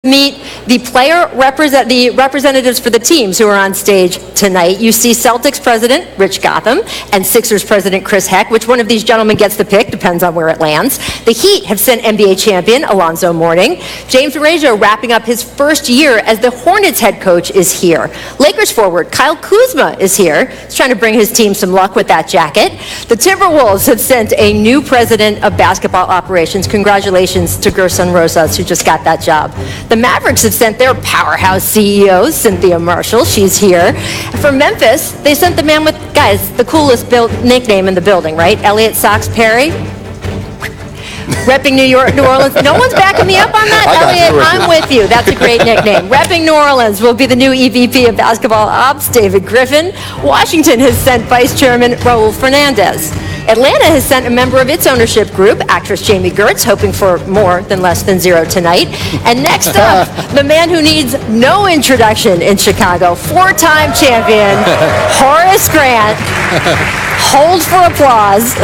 Meet the representatives for the teams who are on stage tonight. You see Celtics president Rich Gotham and Sixers president Chris Heck. Which one of these gentlemen gets the pick depends on where it lands. The Heat have sent NBA champion Alonzo Mourning. James Borrego, wrapping up his first year as the Hornets head coach, is here. Lakers forward Kyle Kuzma is here. He's trying to bring his team some luck with that jacket. The Timberwolves have sent a new president of basketball operations. Congratulations to Gerson Rosas, who just got that job. The Mavericks have sent their powerhouse CEO, Cynthia Marshall. She's here. For Memphis, they sent the man with, guys, the coolest nickname in the building, right? Elliott Sox Perry. Repping New Orleans. No one's backing me up on that, Elliot. I'm with you. That's a great nickname. Repping New Orleans will be the new EVP of basketball ops, David Griffin. Washington has sent Vice Chairman Raul Fernandez. Atlanta has sent a member of its ownership group, actress Jamie Gertz, hoping for more than less than zero tonight. And next up, the man who needs no introduction in Chicago, four-time champion, Horace Grant. Hold for applause.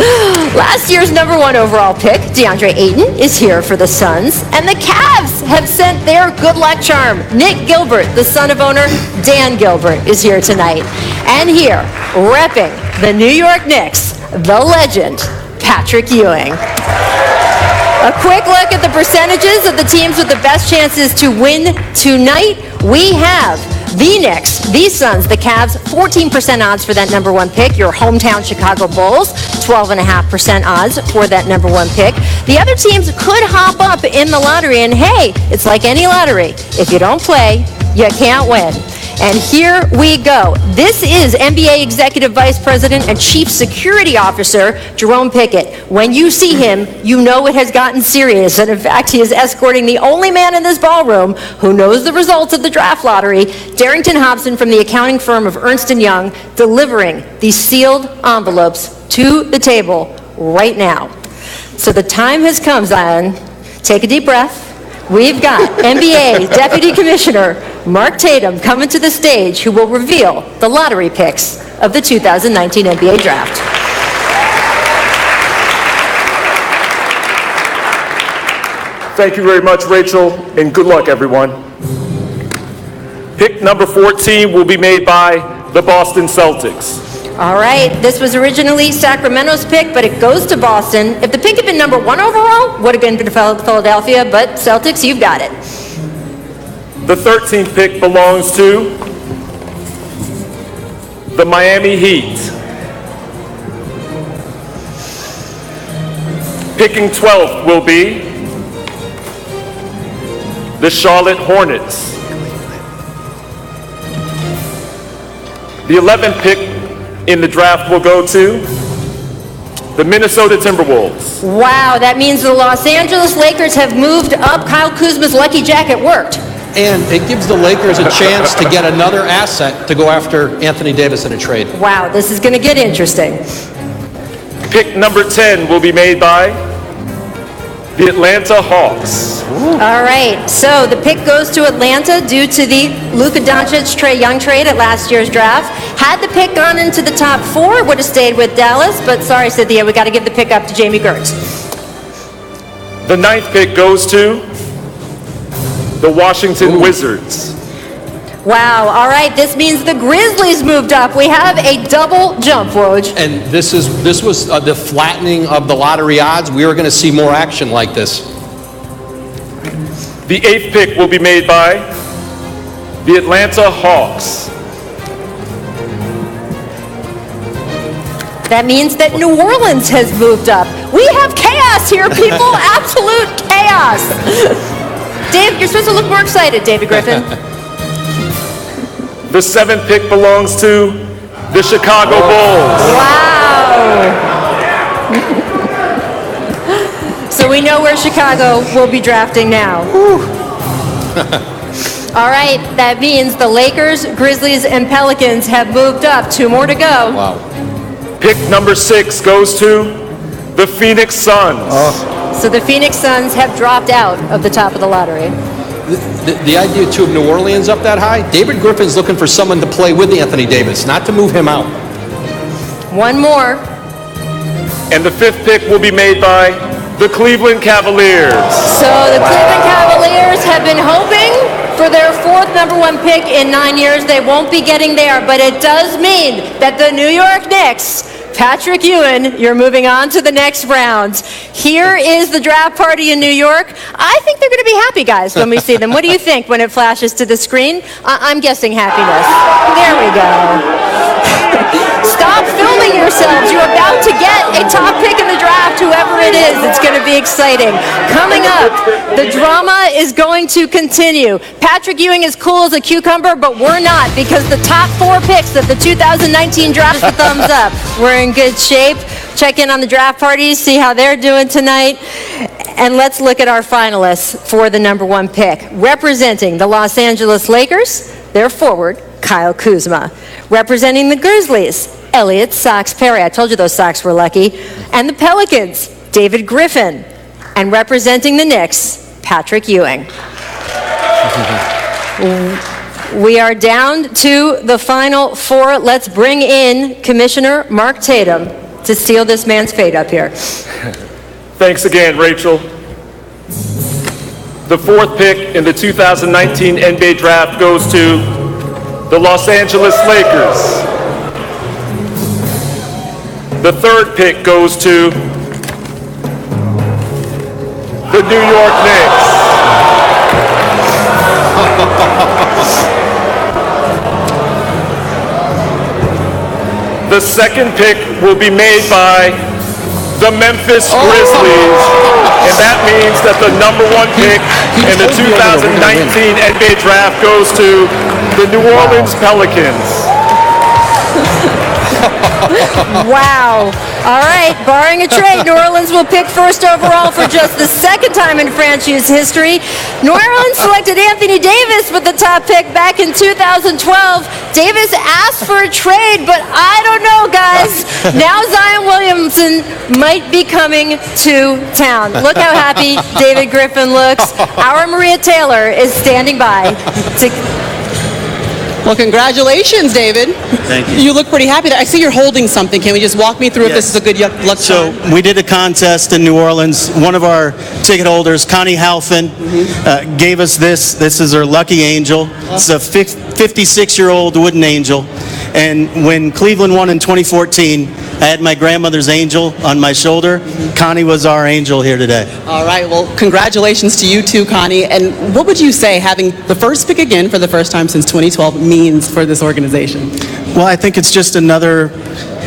Last year's #1 overall pick, DeAndre Ayton, is here for the Suns. And the Cavs have sent their good luck charm. Nick Gilbert, the son of owner Dan Gilbert, is here tonight. And here, repping the New York Knicks, the legend, Patrick Ewing. A quick look at the percentages of the teams with the best chances to win tonight. We have the Knicks, the Suns, the Cavs, 14% odds for that #1 pick. Your hometown Chicago Bulls, 12.5% odds for that #1 pick. The other teams could hop up in the lottery, and hey, it's like any lottery. If you don't play, you can't win. And here we go. This is NBA Executive Vice President and Chief Security Officer Jerome Pickett. When you see him, you know it has gotten serious. And in fact, he is escorting the only man in this ballroom who knows the results of the draft lottery, Darrington Hobson from the accounting firm of Ernst & Young, delivering these sealed envelopes to the table right now. So the time has come, Zion. Take a deep breath. We've got NBA Deputy Commissioner Mark Tatum coming to the stage, who will reveal the lottery picks of the 2019 NBA Draft. Thank you very much, Rachel, and good luck, everyone. Pick number 14 will be made by the Boston Celtics. All right, this was originally Sacramento's pick, but it goes to Boston. If the pick had been #1 overall, would have been to Philadelphia, but Celtics, you've got it. The 13th pick belongs to the Miami Heat. Picking 12th will be the Charlotte Hornets. The 11th pick in the draft will go to the Minnesota Timberwolves. Wow, that means the Los Angeles Lakers have moved up. Kyle Kuzma's lucky jacket worked. And it gives the Lakers a chance to get another asset to go after Anthony Davis in a trade. Wow, this is going to get interesting. Pick number 10 will be made by the Atlanta Hawks. All right, so the pick goes to Atlanta due to the Luka Doncic-Trae Young trade at last year's draft. Had the pick gone into the top 4, would have stayed with Dallas, but sorry, Cynthia, we got to give the pick up to Jamie Gertz. The 9th pick goes to the Washington Wizards. Wow, all right, this means the Grizzlies moved up. We have a double jump, Woj. And this was the flattening of the lottery odds. We are going to see more action like this. The 8th pick will be made by the Atlanta Hawks. That means that New Orleans has moved up. We have chaos here, people. Absolute chaos. Dave, you're supposed to look more excited, David Griffin. The 7th pick belongs to the Chicago Bulls. Wow. So we know where Chicago will be drafting now. All right, that means the Lakers, Grizzlies, and Pelicans have moved up. 2 more to go. Wow. Pick number 6 goes to the Phoenix Suns. So the Phoenix Suns have dropped out of the top of the lottery. The idea, too, of New Orleans up that high, David Griffin's looking for someone to play with Anthony Davis, not to move him out. 1 more. And the 5th pick will be made by the Cleveland Cavaliers. So the Cleveland Cavaliers have been hoping for their fourth #1 pick in 9 years. They won't be getting there, but it does mean that the New York Knicks, Patrick Ewing, you're moving on to the next round. Here is the draft party in New York. I think they're going to be happy, guys, when we see them. What do you think when it flashes to the screen? I'm guessing happiness. There we go. Stop filming yourselves. You're about to get a top pick in the draft, whoever it is. It's going to be exciting. Coming up, the drama is going to continue. Patrick Ewing is cool as a cucumber, but we're not, because the top 4 picks of the 2019 draft, the thumbs up. We're in good shape. Check in on the draft parties, see how they're doing tonight. And let's look at our finalists for the #1 pick. Representing the Los Angeles Lakers, their forward, Kyle Kuzma. Representing the Grizzlies, Elliott Sox Perry. I told you those Sox were lucky. And the Pelicans, David Griffin. And representing the Knicks, Patrick Ewing. We are down to the final 4. Let's bring in Commissioner Mark Tatum to seal this man's fate up here. Thanks again, Rachel. The 4th pick in the 2019 NBA draft goes to the Los Angeles Lakers. The 3rd pick goes to the New York Knicks. The 2nd pick will be made by the Memphis Grizzlies, and that means that the #1 pick in the 2019 NBA draft goes to the New Orleans Pelicans. Wow. All right, barring a trade, New Orleans will pick first overall for just the 2nd time in franchise history. New Orleans selected Anthony Davis with the top pick back in 2012. Davis asked for a trade, but I don't know, guys. Now Zion Williamson might be coming to town. Look how happy David Griffin looks. Our Maria Taylor is standing by to... Well, congratulations, David. Thank you. You look pretty happy. I see you're holding something. Can we just walk me through if this is a good luck So charm? we did a contest in New Orleans. One of our ticket holders, Connie Halfin, gave us this. This is her lucky angel. It's a 56-year-old wooden angel. And when Cleveland won in 2014, I had my grandmother's angel on my shoulder. Connie was our angel here today. All right. Well, congratulations to you too, Connie. And what would you say having the first pick again for the first time since 2012 means for this organization? Well, I think it's just another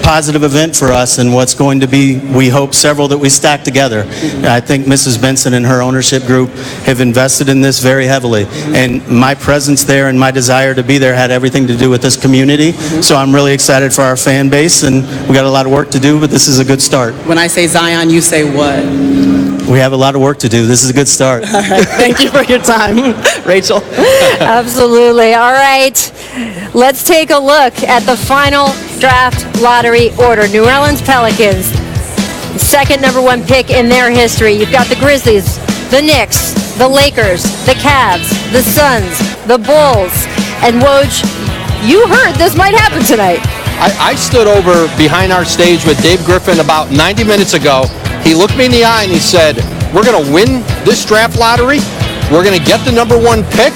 positive event for us and what's going to be, we hope, several that we stack together. I think Mrs. Benson and her ownership group have invested in this very heavily. And my presence there and my desire to be there had everything to do with this community. So I'm really excited for our fan base, and we got a lot of work to do, but this is a good start. When I say Zion, you say what? We have a lot of work to do. This is a good start. All right. Thank you for your time, Rachel. Absolutely. All right. Let's take a look at the final draft lottery order. New Orleans Pelicans, second #1 pick in their history. You've got the Grizzlies, the Knicks, the Lakers, the Cavs, the Suns, the Bulls. And Woj, you heard this might happen tonight. I stood over behind our stage with Dave Griffin about 90 minutes ago. He looked me in the eye and he said, we're going to win this draft lottery. We're going to get the #1 pick.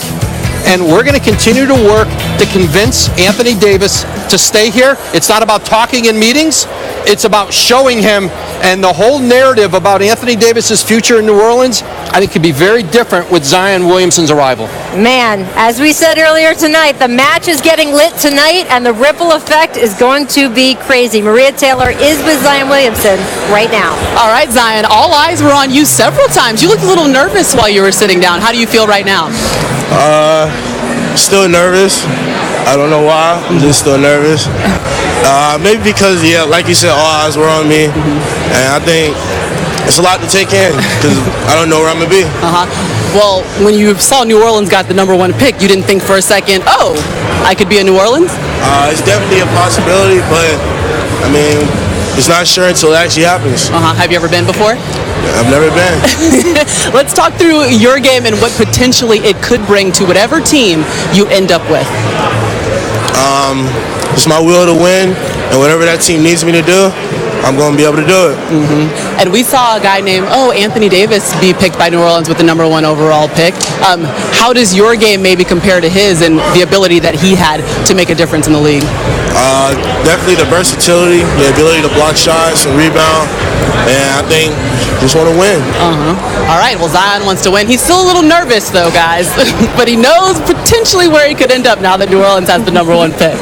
And we're going to continue to work to convince Anthony Davis to stay here. It's not about talking in meetings. It's about showing him, and the whole narrative about Anthony Davis's future in New Orleans, I think, could be very different with Zion Williamson's arrival. Man, as we said earlier tonight, the match is getting lit tonight, and the ripple effect is going to be crazy. Maria Taylor is with Zion Williamson right now. All right, Zion, all eyes were on you several times. You looked a little nervous while you were sitting down. How do you feel right now? Still nervous. I don't know why. I'm just still nervous. Maybe because, yeah, like you said, all eyes were on me. And I think it's a lot to take in because I don't know where I'm going to be. Well, when you saw New Orleans got the #1 pick, you didn't think for a second, oh, I could be in New Orleans? It's definitely a possibility, but, I mean, it's not sure until it actually happens. Have you ever been before? I've never been. Let's talk through your game and what potentially it could bring to whatever team you end up with. It's my will to win, and whatever that team needs me to do, I'm going to be able to do it. And we saw a guy named Anthony Davis be picked by New Orleans with the number 1 overall pick. How does your game maybe compare to his and the ability that he had to make a difference in the league? Definitely the versatility, the ability to block shots and rebound, and I think just want to win. All right, well, Zion wants to win. He's still a little nervous, though, guys, but he knows potentially where he could end up now that New Orleans has the number 1 pick.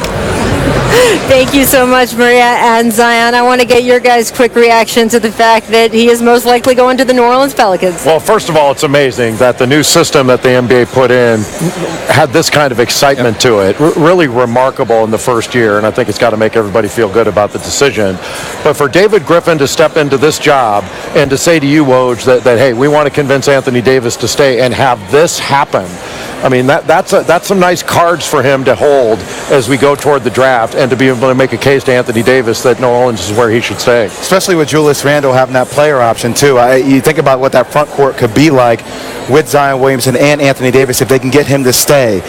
Thank you so much, Maria and Zion. I want to get your guys' quick reaction to the fact that he is most likely going to the New Orleans Pelicans. Well, first of all, it's amazing that the new system that the NBA put in had this kind of excitement to it. Really remarkable in the first year, and I think it's got to make everybody feel good about the decision. But for David Griffin to step into this job and to say to you, Woj, that hey, we want to convince Anthony Davis to stay and have this happen, I mean, that's some nice cards for him to hold as we go toward the draft, and to be able to make a case to Anthony Davis that New Orleans is where he should stay. Especially with Julius Randle having that player option, too. You think about what that front court could be like with Zion Williamson and Anthony Davis if they can get him to stay.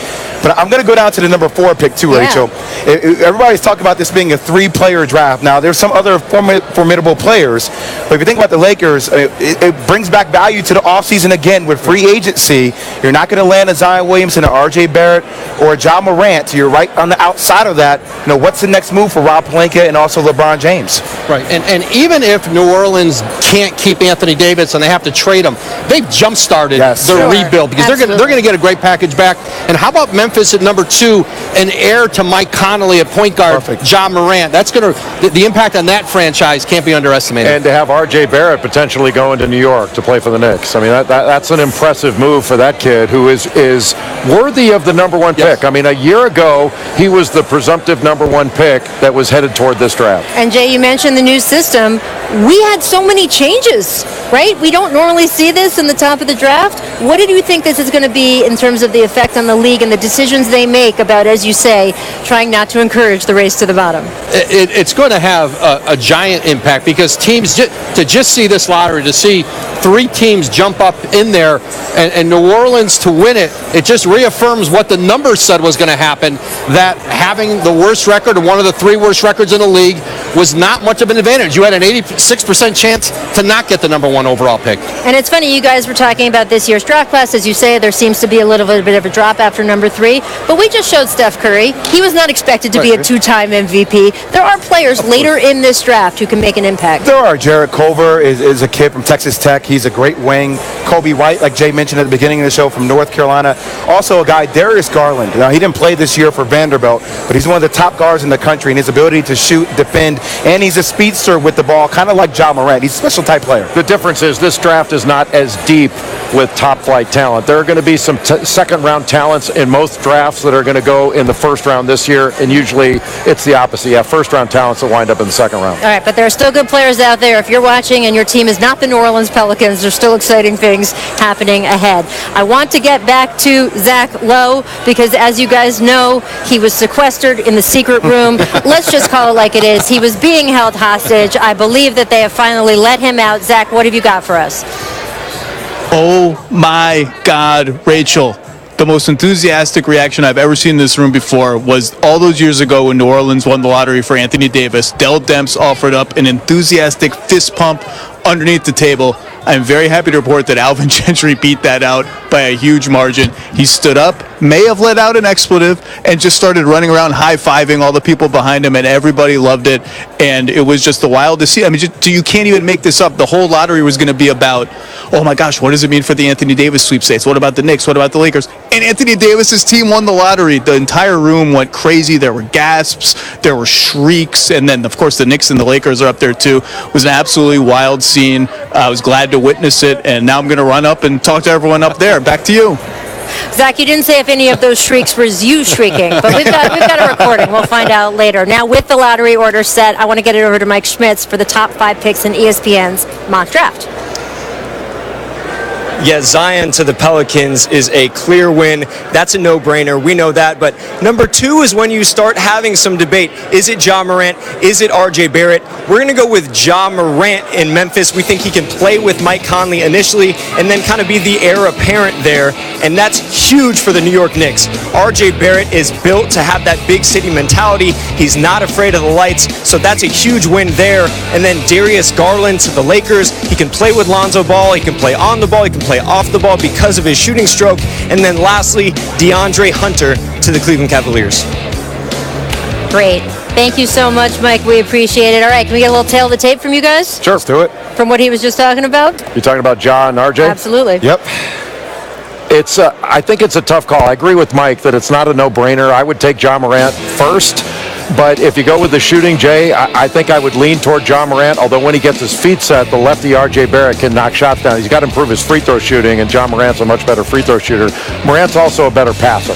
But I'm going to go down to the number 4 pick, too, Rachel. Everybody's talking about this being a 3-player draft. Now, there's some other formidable players, but if you think about the Lakers, it brings back value to the offseason again with free agency. You're not going to land a Zion Williamson, or R.J. Barrett, or Ja Morant. You're right on the outside of that. What's the next move for Rob Pelinka and also LeBron James? Right, and even if New Orleans can't keep Anthony Davis and they have to trade him, they've jump-started their rebuild because they're going to get a great package back. And how about Memphis at number 2, an heir to Mike Conley at point guard, Ja Morant? That's going to the impact on that franchise can't be underestimated. And to have R.J. Barrett potentially going to New York to play for the Knicks, I mean that's an impressive move for that kid who is worthy of the number 1 pick. I mean, a year ago he was the presumptive number 1 pick that was headed toward this draft. And Jay, you mentioned the new system. We had so many changes, right? We don't normally see this in the top of the draft. What do you think this is going to be in terms of the effect on the league and the decisions they make about, as you say, trying not to encourage the race to the bottom? It's going to have a giant impact because teams, to just see this lottery, to see 3 teams jump up in there and New Orleans to win it, it just reaffirms what the numbers said was going to happen, that having the worst record, or one of the 3 worst records in the league, was not much of an advantage. You had an 86% chance to not get the number 1 overall pick. And it's funny, you guys were talking about this year's draft class. As you say, there seems to be a little bit of a drop after number 3. But we just showed Steph Curry. He was not expected to be a 2-time MVP. There are players later in this draft who can make an impact. There are. Jarrett Culver is a kid from Texas Tech. He's a great wing. Kobe White, like Jay mentioned at the beginning of the show, from North Carolina. Also a guy, Darius Garland. Now, he didn't play this year for Vanderbilt, but he's one of the top guards in the country, and his ability to shoot, defend, and he's a speedster with the ball, kind of like Ja Morant. He's a special type player. The difference is this draft is not as deep with top flight talent. There are going to be some second round talents in most drafts that are going to go in the first round this year, and usually it's the opposite. You have first round talents that wind up in the second round. All right, but there are still good players out there. If you're watching and your team is not the New Orleans Pelicans, there's still exciting things happening ahead. I want to get back to Zach Lowe because, as you guys know, he was sequestered in the secret room. Let's just call it like it is. He was being held hostage. I believe that they have finally let him out. Zach, what have you got for us? Oh my God, Rachel. The most enthusiastic reaction I've ever seen in this room before was all those years ago when New Orleans won the lottery for Anthony Davis. Dell Demps offered up an enthusiastic fist pump underneath the table. I'm very happy to report that Alvin Gentry beat that out by a huge margin. He stood up, may have let out an expletive, and just started running around high-fiving all the people behind him, and everybody loved it. And it was just the wildest to see. I mean, you can't even make this up. The whole lottery was going to be about, oh my gosh, what does it mean for the Anthony Davis sweepstakes? What about the Knicks? What about the Lakers? And Anthony Davis's team won the lottery. The entire room went crazy. There were gasps, there were shrieks, and then, of course, the Knicks and the Lakers are up there too. It was an absolutely wild scene. I was glad to witness it, and now I'm going to run up and talk to everyone up there. Back to you. Zach, you didn't say if any of those shrieks was you shrieking, but we've got a recording. We'll find out later. Now, with the lottery order set, I want to get it over to Mike Schmitz for the top 5 picks in ESPN's mock draft. Yet Zion to the Pelicans is a clear win. That's a no-brainer. We know that. But number 2 is when you start having some debate. Is it Ja Morant? Is it RJ Barrett? We're going to go with Ja Morant in Memphis. We think he can play with Mike Conley initially and then kind of be the heir apparent there. And that's huge for the New York Knicks. RJ Barrett is built to have that big city mentality. He's not afraid of the lights. So that's a huge win there. And then Darius Garland to the Lakers. He can play with Lonzo Ball. He can play on the ball. He can play off the ball because of his shooting stroke. And then lastly, DeAndre Hunter to the Cleveland Cavaliers. Great. Thank you so much, Mike. We appreciate it. All right, can we get a little tail of the tape from you guys? Sure, let's do it. From what he was just talking about? You talking about Ja and RJ? Absolutely. Yep. I think it's a tough call. I agree with Mike that it's not a no-brainer. I would take Ja Morant first. But if you go with the shooting, Jay, I think I would lean toward Ja Morant, although when he gets his feet set, the lefty RJ Barrett can knock shots down. He's got to improve his free throw shooting, and Ja Morant's a much better free throw shooter. Morant's also a better passer.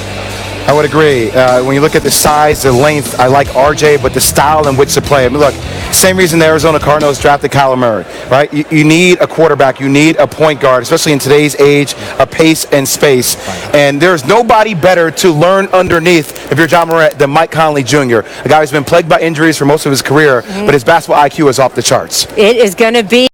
I would agree. When you look at the size, the length, I like RJ, but the style in which to play. I mean, look, same reason the Arizona Cardinals drafted Kyler Murray, right? You need a quarterback. You need a point guard, especially in today's age, a pace and space. Right. And there's nobody better to learn underneath if you're Ja Morant than Mike Conley Jr., a guy who's been plagued by injuries for most of his career, but his basketball IQ is off the charts. It is going to be